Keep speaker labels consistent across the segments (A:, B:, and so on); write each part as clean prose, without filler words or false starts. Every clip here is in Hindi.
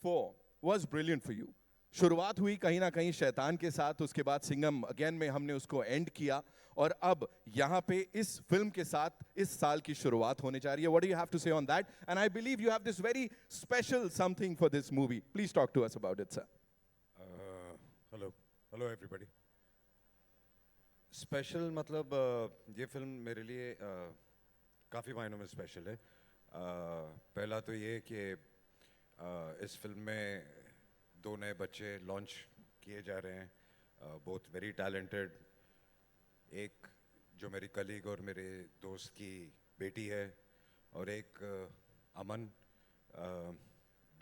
A: 4 was brilliant for you. शुरुआत हुई कहीं ना कहीं शैतान के साथ, उसके बाद सिंघम अगेन में हमने उसको एंड किया, और अब यहाँ पे इस फिल्म के साथ इस साल की शुरुआत होने जा रही है. What do you have to say on that? And I believe you have this very special something for this movie. Please talk to us about it, sir.
B: Hello everybody. Special मतलब ये फिल्म मेरे लिए काफ़ी मायनों में स्पेशल है. पहला तो ये कि इस फिल्म में 2 नए बच्चे लॉन्च किए जा रहे हैं, बोथ वेरी टैलेंटेड. एक जो मेरी कलीग और मेरे दोस्त की बेटी है, और एक अमन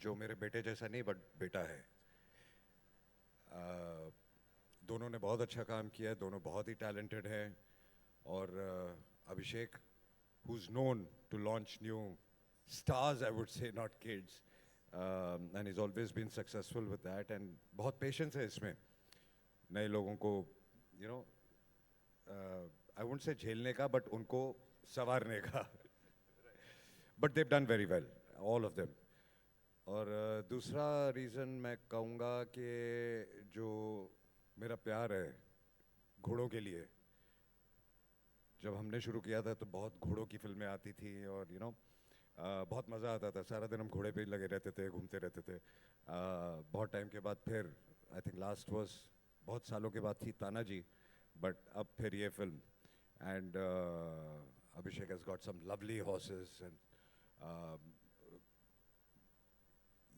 B: जो मेरे बेटे जैसा नहीं बट बेटा है. दोनों ने बहुत अच्छा काम किया है, दोनों बहुत ही टैलेंटेड हैं. और अभिषेक, who is known to launch new stars, I would say, not kids, and he's always been successful with that. And बहुत patience है इसमें नए लोगों को, you know, I won't say झेलने का, but उनको संवारने का. But they've done very well, all of them. और दूसरा रीज़न मैं कहूँगा कि जो मेरा प्यार है घोड़ों के लिए. जब हमने शुरू किया था तो बहुत घोड़ों की फिल्में आती थी, और यू नो बहुत मज़ा आता था. सारा दिन हम घोड़े पे ही लगे रहते थे, घूमते रहते थे. बहुत टाइम के बाद फिर आई थिंक लास्ट वाज बहुत सालों के बाद थी तानाजी, बट अब फिर ये film. And Abhishek has got some lovely horses, and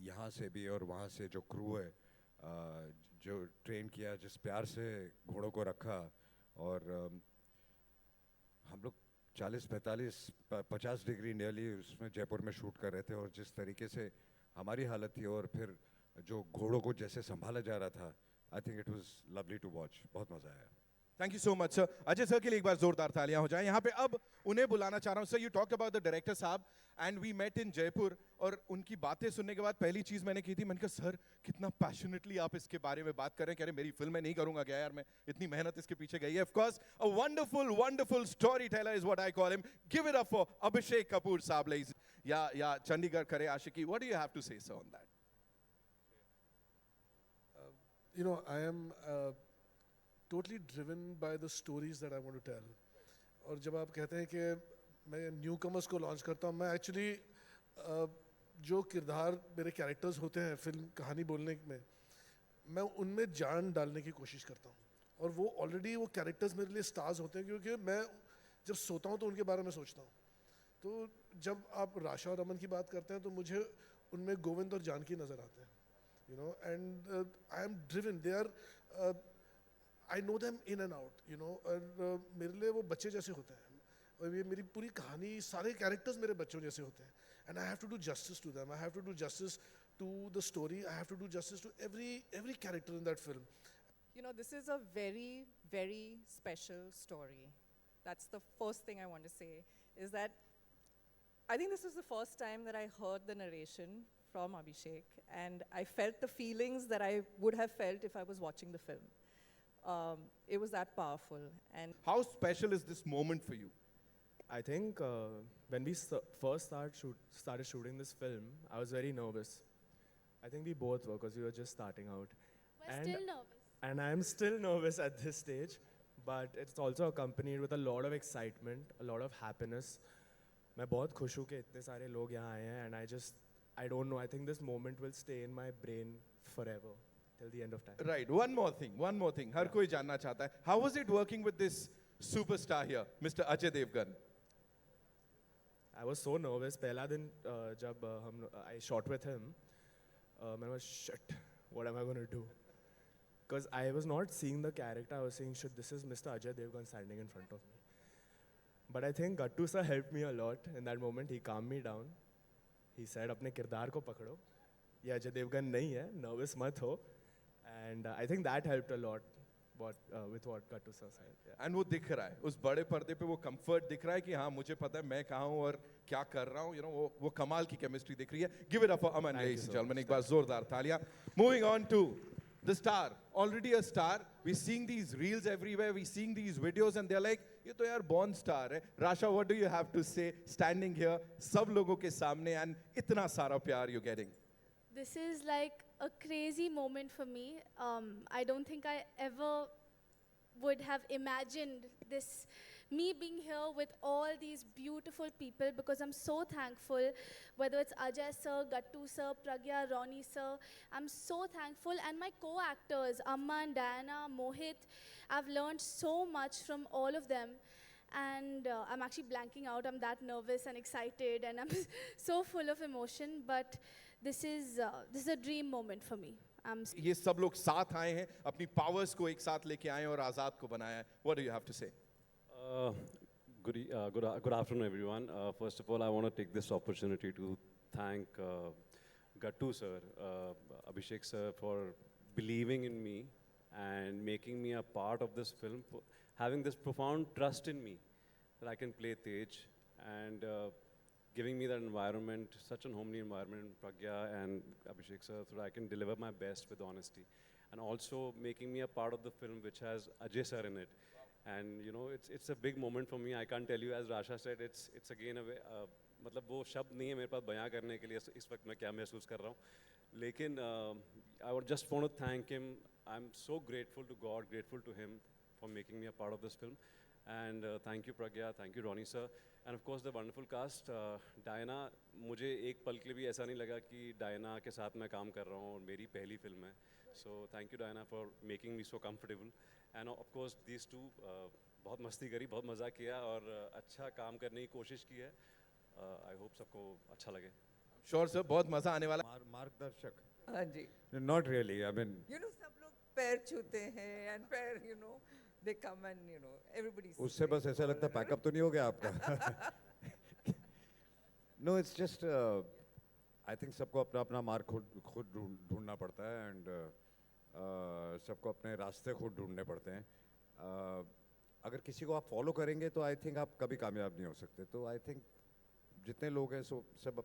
B: यहाँ से भी और वहाँ से जो क्रू है, जो ट्रेन किया, जिस प्यार से घोड़ों को रखा. और हम लोग 40-45-50 डिग्री नियरली उसमें जयपुर में शूट कर रहे थे, और जिस तरीके से हमारी हालत थी और फिर जो घोड़ों को जैसे संभाला जा रहा था, I think it was lovely to watch. बहुत मज़ा आया.
A: Thank you so much, sir. Ajay sir के लिए एक बार जोरदार तालियां हो जाएं. यहाँ पे अब उन्हें बुलाना चाह रहा हूँ. Sir, you talked about the director साहब, and we met in Jaipur, और उनकी बातें सुनने के बाद पहली चीज मैंने की थी, मैंने कहा सर कितना पैशनेटली आप इसके बारे में बात कर रहे हैं. कह रहे मेरी फिल्म में नहीं करूंगा क्या यार, मैं इतनी मेहनत इसके पीछे गई है. Of course, a wonderful storyteller is what I call him. Give it up for Abhishek Kapoor साहब, ladies. या चंडीगढ़ करे आशिकी. What do you have to say, sir, on that?
C: You know, I am totally driven by the stories that I want to tell. और जब आप कहते हैं कि मैं न्यू कमर्स को लॉन्च करता हूँ, मैं एक्चुअली जो किरदार मेरे कैरेक्टर्स होते हैं फिल्म कहानी बोलने में, मैं उनमें जान डालने की कोशिश करता हूँ. और वो ऑलरेडी वो कैरेक्टर्स मेरे लिए स्टार्स होते हैं, क्योंकि मैं जब सोता हूँ तो उनके बारे में सोचता हूँ. तो जब आप राशा और रमन की बात करते हैं तो मुझे उनमें गोविंद और जानकी नज़र आते हैं. You know, and I am driven. They are, I know them in and out. You know, और मेरे लिए वो बच्चे जैसे होते हैं. और ये मेरी पूरी कहानी, सारे कैरेक्टर्स मेरे बच्चों जैसे होते हैं. And I have to do justice to them. I have to do justice to the story. I have to do justice to every character in that film.
D: You know, this is a very special story. That's the first thing I want to say, is that I think this was the first time that I heard the narration from Abhishek, and I felt the feelings that I would have felt if I was watching the film. It was that powerful. And
A: How special is this moment for you?
E: I think when we first started shooting this film, I was very nervous. I think we both were, because we were just starting out.
F: We're still nervous.
E: And I am still nervous at this stage, but it's also accompanied with a lot of excitement, a lot of happiness. मैं बहुत खुश हूँ कि इतने सारे लोग यहाँ आए हैं, and I don't know, I think this moment will stay in my brain forever, till the end of time.
A: Right, one more thing. हर कोई जानना चाहता है. How was it working with this superstar here, Mr. Ajay Devgan?
E: I was so nervous. पहला दिन जब I shot with him, I was shit, what am I going to do? Because I was not seeing the character, I was saying, shit, this is Mr. Ajay Devgan standing in front of me. But I think Gattu sir helped me a lot in that moment. He calmed me down. He said, अपने किरदार को पकड़ो, ये अजय देवगन नहीं है, nervous मत हो. And I think that helped a lot with what Gattu sir said. Yeah.
A: And वो दिख रहा है, उस बड़े पर्दे पे वो comfort दिख रहा है कि हाँ मुझे पता है मैं कहाँ हूँ और क्या कर रहा हूँ. You know, वो कमाल की chemistry दिख रही है. Give it up for Aman, ladies and gentlemen. एक बार जोरदार तालियां. Moving on to the star, already a star. We're seeing these reels everywhere. We're seeing these videos, and they're like, ये तो यार born star है. Rasha, what do you have to say standing here, सब लोगों के सामने, and इतना सारा प्यार you're getting?
F: This is like a crazy moment for me. I don't think I ever would have imagined this, me being here with all these beautiful people, because I'm so thankful, whether it's Ajay sir, Gattu sir, Pragya, Ronnie sir, I'm so thankful. And my co-actors, Amma and Diana, Mohit, I've learned so much from all of them. And I'm actually blanking out. I'm that nervous and excited, and I'm so full of emotion. But this is a dream moment for me. I'm
A: ये सब लोग साथ आए हैं, अपनी पावर्स को एक साथ लेके आए हैं और आजाद को बनाया है. What do you have to say?
G: Good afternoon, everyone. First of all, I want to take this opportunity to thank Gattu sir, Abhishek sir, for believing in me and making me a part of this film, having this profound trust in me that I can play Tej, and giving me that environment, such a homely environment, Pragya and Abhishek sir, so that I can deliver my best with honesty. And also making me a part of the film which has Ajay sir in it. And you know, it's a big moment for me. I can't tell you, as Rasha said, it's again a way, मतलब वो शब्द नहीं है मेरे पास बयां करने के लिए इस वक्त मैं क्या महसूस कर रहा हूँ. लेकिन I would just want to thank him. I'm so grateful to God, grateful to him for making me a part of this film. And thank you Pragya, thank you Ronnie sir. And of course the wonderful cast. Diana, मुझे एक पल के लिए भी ऐसा नहीं लगा कि Diana के साथ मैं काम कर रहा हूँ और मेरी पहली फिल्म है. So thank you Diana for making me so comfortable. And of course these two बहुत मस्ती करी, बहुत मज़ा किया और अच्छा काम करने की कोशिश की है. I hope सबको अच्छा लगे.
A: Sure sir, बहुत मजा आने वाला.
B: मार्गदर्शक.
H: हाँ जी.
B: Not really. I mean,
H: You know, सब लोग पैर छूते हैं and पैर, you know, they come and, you know, everybody's.
B: उससे बस ऐसा लगता है पैकअप तो नहीं हो गया आपका. No, it's just I think सबको अपना अपना मार्ग खुद ढूंढना पड़ता है and सबको अपने रास्ते खुद ढूंढने पड़ते हैं. अगर किसी को आप फॉलो करेंगे तो आई थिंक आप कभी कामयाब नहीं हो सकते. तो आई थिंक जितने लोग हैं सो सब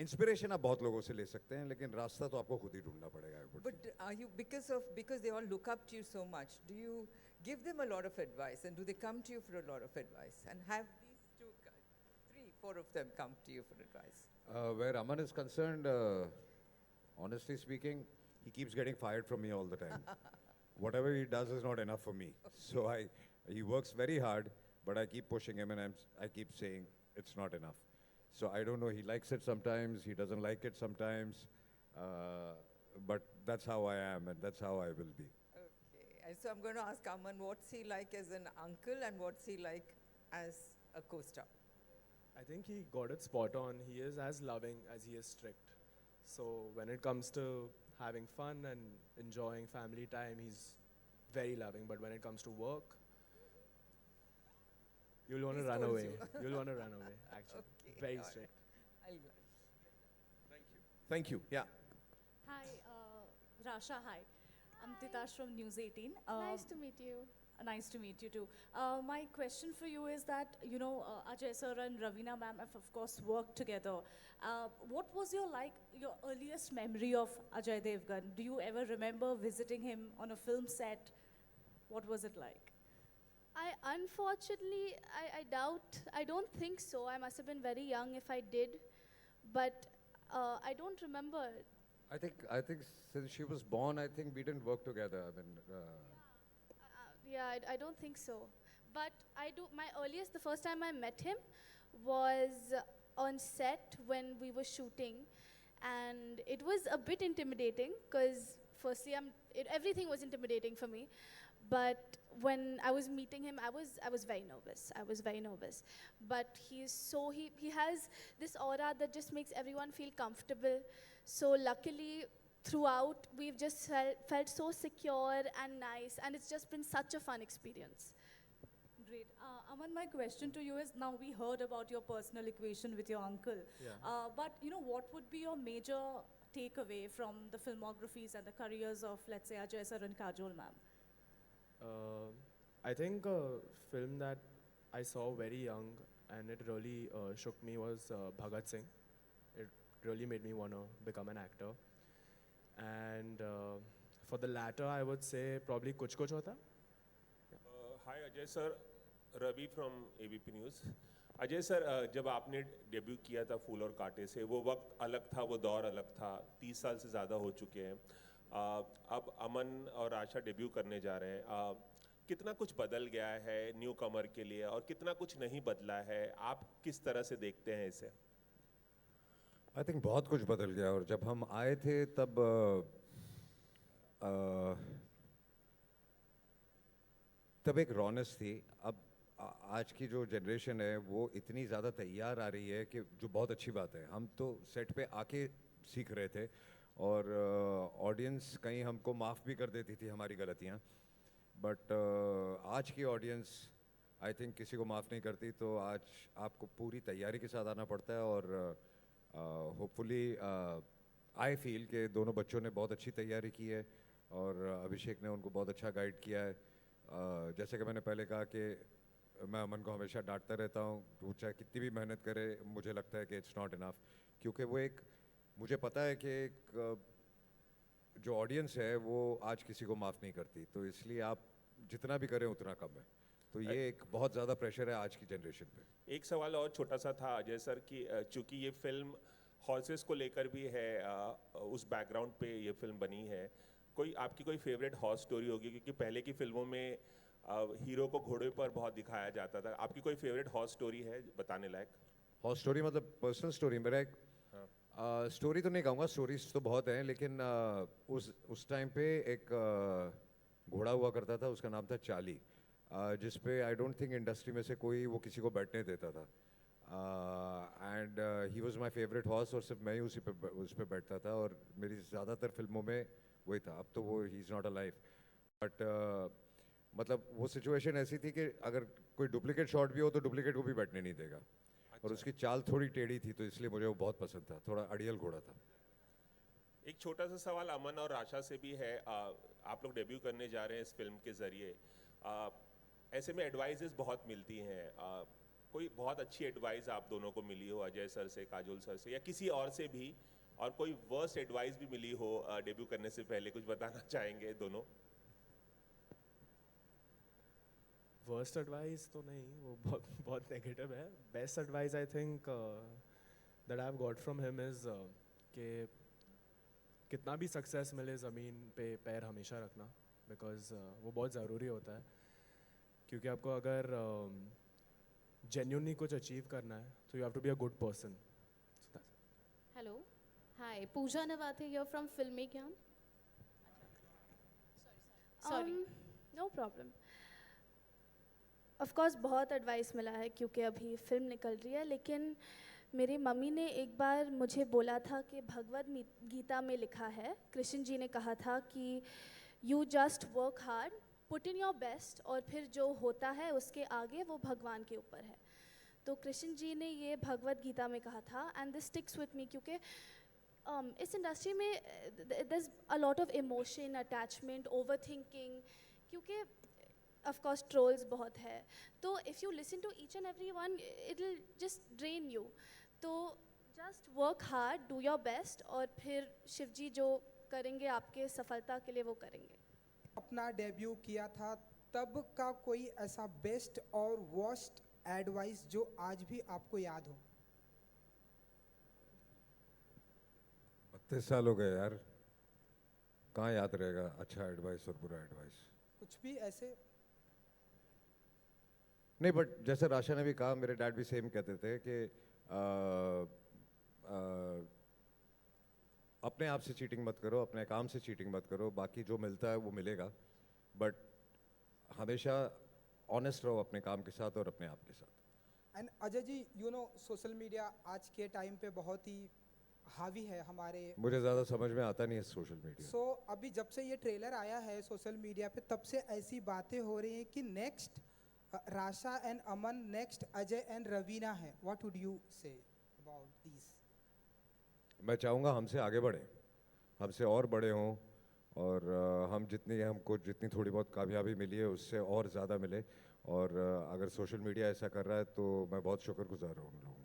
B: इंस्पिरेशन आप बहुत लोगों से ले सकते हैं लेकिन रास्ता तो आपको खुद ही ढूंढना पड़ेगा.
H: But are you, because they all look up to you so much, do you give them a lot of advice and do they come to you for a lot of advice? And have these two, three, four of them come to you for advice?
B: Where Aman is concerned, honestly speaking, he keeps getting fired from me all the time. Whatever he does is not enough for me. So he works very hard, but I keep pushing him and I keep saying it's not enough. So I don't know, he likes it sometimes, he doesn't like it sometimes, but that's how I am and that's how I will be.
H: Okay. And so I'm going to ask Aman, what's he like as an uncle and what's he like as a co-star?
E: I think he got it spot on. He is as loving as he is strict. So when it comes to having fun and enjoying family time, he's very loving. But when it comes to work, you'll want to
H: He
E: run
H: scolds
E: away.
H: you.
E: You'll want to run away, actually.
H: Okay,
E: Very
H: all right.
E: strict.
A: Thank you. Yeah.
I: Hi, Rasha, hi. I'm Titash from News 18.
F: nice to meet you.
I: Nice to meet you too. My question for you is that, you know, Ajay sir and Ravina ma'am have of course worked together. What was your earliest memory of Ajay Devgan? Do you ever remember visiting him on a film set? What was it like?
F: Unfortunately, I don't think so. I must have been very young if I did, but I don't remember.
B: I think since she was born, I think we didn't work together. I mean,
F: Yeah, I don't think so. But the first time I met him was on set when we were shooting. And it was a bit intimidating because firstly, everything was intimidating for me. But when I was meeting him, I was very nervous. I was very nervous. But he has this aura that just makes everyone feel comfortable. So luckily, throughout, we've just felt so secure and nice, and it's just been such a fun experience.
I: Great. Aman, my question to you is, now we heard about your personal equation with your uncle.
E: Yeah.
I: But, you know, what would be your major takeaway from the filmographies and the careers of, let's say, Ajay sir and Kajol ma'am?
E: I think a film that I saw very young and it really shook me was Bhagat Singh. It really made me want to become an actor. And for the latter, I would say probably Kuch Kuch Hota.
J: Hi Ajay sir, Ravi from ABP News. Ajay sir, जब आपने डेब्यू किया था फूल और कांटे से, वो वक्त अलग था, वो दौर अलग था। 30 साल से ज़्यादा हो चुके हैं। अब अमन और आशा डेब्यू करने जा रहे हैं। कितना कुछ बदल गया है न्यू कमर के लिए और कितना कुछ नहीं बदला है? आप किस तरह से देखते हैं इसे?
B: आई थिंक बहुत कुछ बदल गया। और जब हम आए थे तब तब एक रौनक थी। अब आज की जो जनरेशन है वो इतनी ज़्यादा तैयार आ रही है कि जो बहुत अच्छी बात है। हम तो सेट पे आके सीख रहे थे और ऑडियंस कहीं हमको माफ़ भी कर देती थी हमारी गलतियाँ। बट आज की ऑडियंस आई थिंक किसी को माफ़ नहीं करती। तो आज आपको पूरी तैयारी के साथ आना पड़ता है और होपफुली आई फील कि दोनों बच्चों ने बहुत अच्छी तैयारी की है और अभिषेक ने उनको बहुत अच्छा गाइड किया है। जैसे कि मैंने पहले कहा कि मैं अमन को हमेशा डांटता रहता हूँ, वो चाहे कितनी भी मेहनत करे, मुझे लगता है कि इट्स नॉट इनफ। क्योंकि वो एक, मुझे पता है कि एक जो ऑडियंस है वो आज किसी को माफ़ नहीं करती। तो इसलिए आप जितना भी करें उतना कम है। तो ये एक बहुत ज़्यादा प्रेशर है आज की जनरेशन पे।
J: एक सवाल और छोटा सा था अजय सर कि चूंकि ये फिल्म हॉर्सेस को लेकर भी है, उस बैकग्राउंड पे ये फिल्म बनी है, कोई आपकी कोई फेवरेट हॉर्स स्टोरी होगी? क्योंकि पहले की फिल्मों में हीरो को घोड़े पर बहुत दिखाया जाता था। आपकी कोई फेवरेट हॉर्स स्टोरी है बताने लायक?
B: हॉर्स स्टोरी मतलब पर्सनल स्टोरी? मेरा एक स्टोरी तो नहीं कहूँगा, स्टोरीज तो बहुत हैं, लेकिन उस टाइम पे एक घोड़ा हुआ करता था, उसका नाम था चाली, जिस पे आई डोंट थिंक इंडस्ट्री में से कोई वो किसी को बैठने देता था। And he was my favourite horse और सिर्फ मैं ही उस पे बैठता था और मेरी ज़्यादातर फिल्मों में वही था। अब तो वो he is not alive. But मतलब वो सिचुएशन ऐसी थी कि अगर कोई डुप्लीकेट शॉट भी हो तो डुप्लीकेट को भी बैठने नहीं देगा। और उसकी चाल थोड़ी टेढ़ी थी तो इसलिए मुझे वो बहुत पसंद था, थोड़ा अड़ियल घोड़ा था।
J: एक छोटा सा सवाल अमन और आशा से भी है। आप लोग डेब्यू करने जा रहे हैं इस फिल्म के ज़रिए। ऐसे में एडवाइजेस बहुत मिलती हैं। कोई बहुत अच्छी एडवाइस आप दोनों को मिली हो, अजय सर से, काजोल सर से या किसी और से भी, और कोई वर्स्ट एडवाइस भी मिली हो डेब्यू करने से पहले, कुछ बताना चाहेंगे दोनों?
E: वर्स्ट एडवाइस तो नहीं, वो बहुत नेगेटिव है। Best advice I think that I have got from him is कि कितना भी सक्सेस मिले ज़मीन पे पैर हमेशा रखना, बिकॉज वो बहुत ज़रूरी होता है। क्योंकि आपको अगर जेन्युइनली कुछ अचीव करना है तो you have to be a good person.
F: Hello, hi, Pooja Navathe here from Filmy Gyaan.
I: Sorry.
F: No problem. Of course बहुत एडवाइस मिला है क्योंकि अभी फिल्म निकल रही है, लेकिन मेरी मम्मी ने एक बार मुझे बोला था कि भगवद गीता में लिखा है, कृष्ण जी ने कहा था कि you just work hard, put in your best, और फिर जो होता है उसके आगे वो भगवान के ऊपर है। तो कृष्ण जी ने ये भगवद गीता में कहा था, and this sticks with me क्योंकि इस इंडस्ट्री में there is a lot of emotion, attachment, over thinking, क्योंकि ऑफ कोर्स ट्रोल्स बहुत है। तो if you listen to each and every one it will just drain you. तो just work hard, do your best, और फिर शिव जी जो करेंगे आपके सफलता के लिए वो करेंगे।
K: अपना डेब्यू किया था तब का कोई ऐसा बेस्ट और वर्स्ट एडवाइस जो आज भी आपको याद हो?
B: 32 साल हो गए यार, कहाँ याद रहेगा अच्छा एडवाइस और बुरा एडवाइस?
K: कुछ भी ऐसे?
B: नहीं, बट जैसे राशा ने भी कहा, मेरे डैड भी सेम कहते थे कि अपने आप से चीटिंग मत करो, अपने काम से चीटिंग मत करो, बाकी जो मिलता है वो मिलेगा, बट हमेशा ऑनेस्ट रहो अपने काम के साथ और अपने आप के साथ।
K: And Ajay ji, you know social media आज के टाइम पे बहुत ही हावी है हमारे।
B: मुझे ज़्यादा समझ में आता नहीं है सोशल मीडिया।
K: सो अभी जब से ये ट्रेलर आया है सोशल मीडिया पे, तब से ऐसी बातें हो रही हैं कि next Rasha and Aman, next Ajay and Raveena है। What would you say about this?
B: मैं चाहूँगा हमसे आगे बढ़े, हमसे और बड़े हों, और हमको जितनी थोड़ी बहुत कामयाबी मिली है उससे और ज़्यादा मिले। और अगर सोशल मीडिया ऐसा कर रहा है तो मैं बहुत शुक्रगुजार हूँ उन लोगों का।